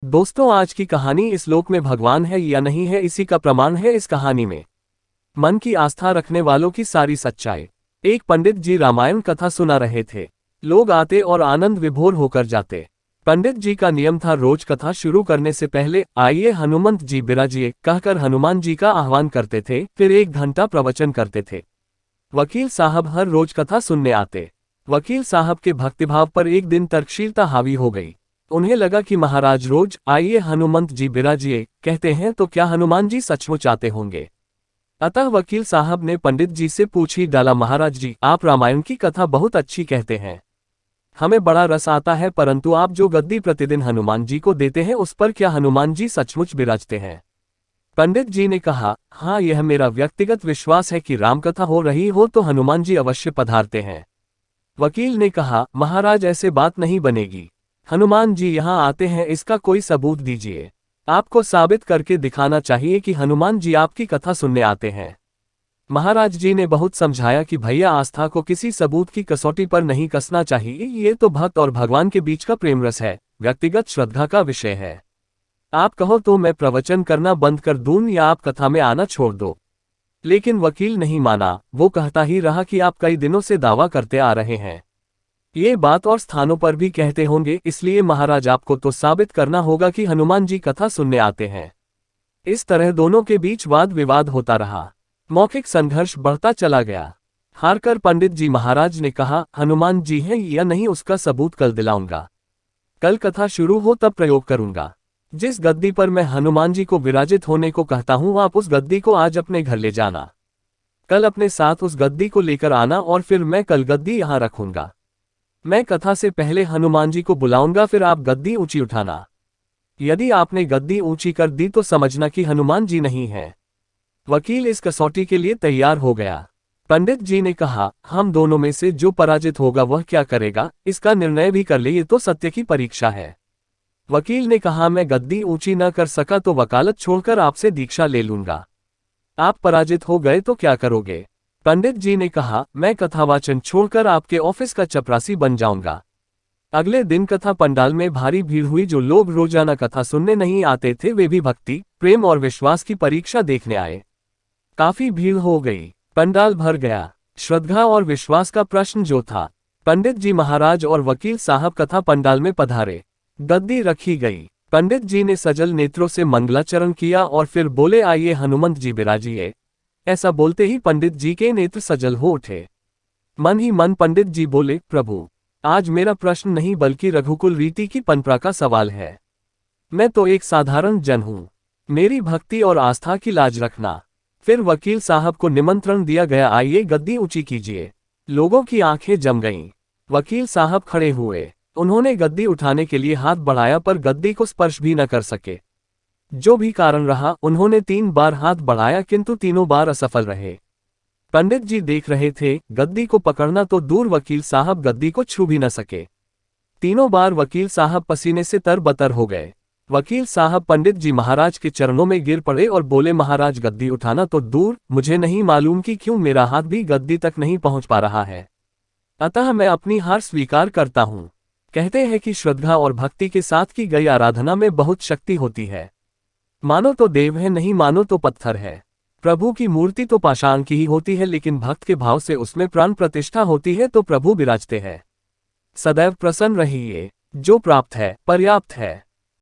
दोस्तों, आज की कहानी इस लोक में भगवान है या नहीं है, इसी का प्रमाण है इस कहानी में मन की आस्था रखने वालों की सारी सच्चाई। एक पंडित जी रामायण कथा सुना रहे थे। लोग आते और आनंद विभोर होकर जाते। पंडित जी का नियम था, रोज कथा शुरू करने से पहले आइए हनुमंत जी बिराजिए कहकर हनुमान जी का आह्वान करते थे। फिर 1 घंटा प्रवचन करते थे। वकील साहब हर रोज कथा सुनने आते। वकील साहब के भक्तिभाव पर एक दिन तर्कशीलता हावी हो गई। उन्हें लगा कि महाराज रोज आइए हनुमंत जी बिराजिए कहते हैं तो क्या हनुमान जी सचमुच आते होंगे। अतः वकील साहब ने पंडित जी से पूछ ही डाला, महाराज जी, आप रामायण की कथा बहुत अच्छी कहते हैं, हमें बड़ा रस आता है, परंतु आप जो गद्दी प्रतिदिन हनुमान जी को देते हैं उस पर क्या हनुमान जी सचमुच बिराजते हैं। पंडित जी ने कहा, हाँ, यह मेरा व्यक्तिगत विश्वास है कि रामकथा हो रही हो तो हनुमान जी अवश्य पधारते हैं। वकील ने कहा, महाराज, ऐसे बात नहीं बनेगी। हनुमान जी यहाँ आते हैं, इसका कोई सबूत दीजिए। आपको साबित करके दिखाना चाहिए कि हनुमान जी आपकी कथा सुनने आते हैं। महाराज जी ने बहुत समझाया कि भैया, आस्था को किसी सबूत की कसौटी पर नहीं कसना चाहिए। ये तो भक्त और भगवान के बीच का प्रेम रस है, व्यक्तिगत श्रद्धा का विषय है। आप कहो तो मैं प्रवचन करना बंद कर दूं या आप कथा में आना छोड़ दो। लेकिन वकील नहीं माना। वो कहता ही रहा कि आप कई दिनों से दावा करते आ रहे हैं, ये बात और स्थानों पर भी कहते होंगे, इसलिए महाराज आपको तो साबित करना होगा कि हनुमान जी कथा सुनने आते हैं। इस तरह दोनों के बीच वाद विवाद होता रहा। मौखिक संघर्ष बढ़ता चला गया। हारकर पंडित जी महाराज ने कहा, हनुमान जी हैं या नहीं उसका सबूत कल दिलाऊंगा। कल कथा शुरू हो तब प्रयोग करूंगा। जिस गद्दी पर मैं हनुमान जी को विराजित होने को कहता हूं, आप उस गद्दी को आज अपने घर ले जाना। कल अपने साथ उस गद्दी को लेकर आना और फिर मैं कल गद्दी यहां रखूंगा। मैं कथा से पहले हनुमान जी को बुलाऊंगा, फिर आप गद्दी ऊंची उठाना। यदि आपने गद्दी ऊंची कर दी तो समझना कि हनुमान जी नहीं है। वकील इस कसौटी के लिए तैयार हो गया। पंडित जी ने कहा, हम दोनों में से जो पराजित होगा वह क्या करेगा, इसका निर्णय भी कर ले, ये तो सत्य की परीक्षा है। वकील ने कहा, मैं गद्दी ऊंची न कर सका तो वकालत छोड़कर आपसे दीक्षा ले लूंगा। आप पराजित हो गए तो क्या करोगे। पंडित जी ने कहा, मैं कथावाचन छोड़कर आपके ऑफिस का चपरासी बन जाऊंगा। अगले दिन कथा पंडाल में भारी भीड़ हुई। जो लोग रोजाना कथा सुनने नहीं आते थे वे भी भक्ति, प्रेम और विश्वास की परीक्षा देखने आए। काफी भीड़ हो गई, पंडाल भर गया। श्रद्धा और विश्वास का प्रश्न जो था। पंडित जी महाराज और वकील साहब कथा पंडाल में पधारे। गद्दी रखी गई। पंडित जी ने सजल नेत्रों से मंगलाचरण किया और फिर बोले, आइए हनुमंत जी बिराजिए। ऐसा बोलते ही पंडित जी के नेत्र सजल हो उठे। मन ही मन पंडित जी बोले, प्रभु, आज मेरा प्रश्न नहीं बल्कि रघुकुल रीति की परंपरा का सवाल है। मैं तो एक साधारण जन हूं, मेरी भक्ति और आस्था की लाज रखना। फिर वकील साहब को निमंत्रण दिया गया, आइए गद्दी ऊंची कीजिए। लोगों की आंखें जम गईं। वकील साहब खड़े हुए। उन्होंने गद्दी उठाने के लिए हाथ बढ़ाया पर गद्दी को स्पर्श भी न कर सके। जो भी कारण रहा, उन्होंने 3 बार हाथ बढ़ाया किंतु तीनों बार असफल रहे। पंडित जी देख रहे थे, गद्दी को पकड़ना तो दूर, वकील साहब गद्दी को छू भी न सके। तीनों बार वकील साहब पसीने से तरबतर हो गए। वकील साहब पंडित जी महाराज के चरणों में गिर पड़े और बोले, महाराज, गद्दी उठाना तो दूर, मुझे नहीं मालूम कि क्यों मेरा हाथ भी गद्दी तक नहीं पहुंच पा रहा है। अतः मैं अपनी हार स्वीकार करता हूं। कहते हैं कि श्रद्धा और भक्ति के साथ की गई आराधना में बहुत शक्ति होती है। मानो तो देव है, नहीं मानो तो पत्थर है। प्रभु की मूर्ति तो पाषाण की ही होती है, लेकिन भक्त के भाव से उसमें प्राण प्रतिष्ठा होती है तो प्रभु विराजते हैं। सदैव प्रसन्न रहिए। जो प्राप्त है पर्याप्त है।